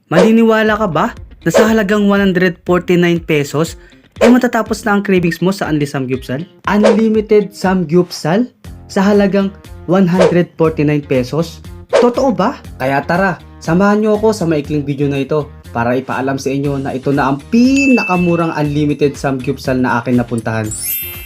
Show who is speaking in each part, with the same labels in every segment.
Speaker 1: Maniniwala ka ba na sa halagang 149 pesos, matatapos na ang cravings mo sa Unli Samgyupsal? Unlimited Samgyupsal sa halagang 149 pesos? Totoo ba? Kaya tara, samahan nyo ako sa maikling video na ito para ipaalam sa inyo na ito na ang pinakamurang unlimited Samgyupsal na akin napuntahan.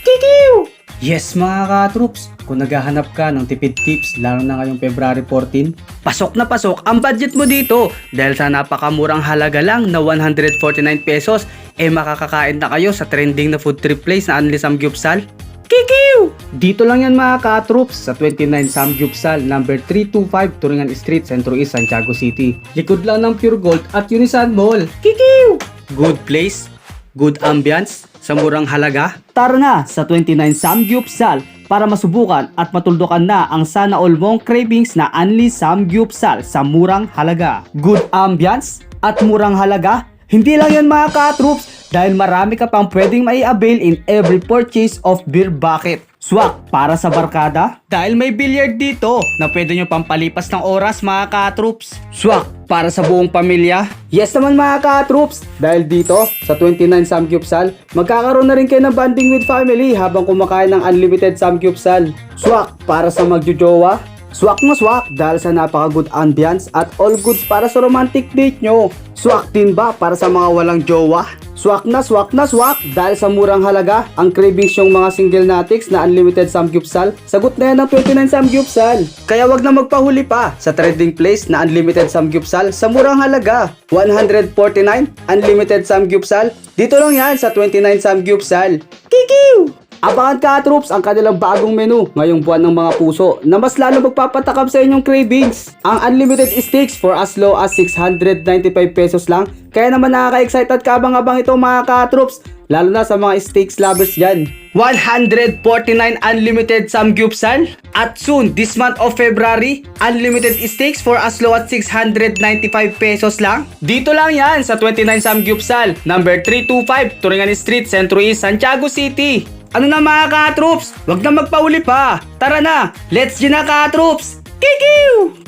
Speaker 1: Kikiw! Yes mga ka-troops, kung naghahanap ka ng tipid tips lalo na ngayong February 14, pasok na pasok ang budget mo dito dahil sa napakamurang halaga lang na 149 pesos makakakain na kayo sa trending na food trip place na Unli Samgyupsal. Kikiw! Dito lang yan mga ka-troops sa 29 Samgyupsal number 325 Turingan Street, Centro East, Santiago City. Likod lang ng Pure Gold at Unisan Mall. Kikiw! Good place, good ambience, sa murang halaga. Tara na sa 29 Samgyupsal para masubukan at matuldukan na ang sana all mong cravings na Unli Samgyupsal sa murang halaga. Good ambience at murang halaga? Hindi lang yan mga ka-troops dahil marami ka pang pwedeng mai-avail in every purchase of beer bucket. Swak para sa barkada dahil may billiard dito na pwede nyo pampalipas ng oras mga ka-troops. Swak para sa buong pamilya. Yes naman mga ka-troops dahil dito sa 29 Samgyupsal magkakaroon na rin kayo ng bonding with family habang kumakain ng unlimited Samgyupsal. Swak para sa magjojowa. Swak na swak dahil sa napaka-good ambience at all goods para sa romantic date nyo. Swak din ba para sa mga walang jowa? Swak na swak na swak dahil sa murang halaga ang cravings yung mga single natics na unlimited Samgyupsal. Sagot na yan ng 29 Samgyupsal. Kaya wag na magpahuli pa sa trending place na unlimited Samgyupsal sa murang halaga. 149 unlimited Samgyupsal. Dito lang yan sa 29 Samgyupsal. Kikiw! Abangan ka-troops ang kanilang bagong menu ngayong buwan ng mga puso na mas lalo magpapatakam sa inyong cravings. Ang unlimited steaks for as low as 695 pesos lang. Kaya naman nakaka-excited ka abang-abang ito mga ka-troops, lalo na sa mga steaks lovers dyan. 149 unlimited Samgyupsal at soon this month of February, unlimited steaks for as low as 695 pesos lang. Dito lang yan sa 29 Samgyupsal number 325 Turingan Street, Centro East, Santiago City. Ano na mga ka-troops? Wag na magpauli pa. Tara na, let's gina ka-troops. Kikiw!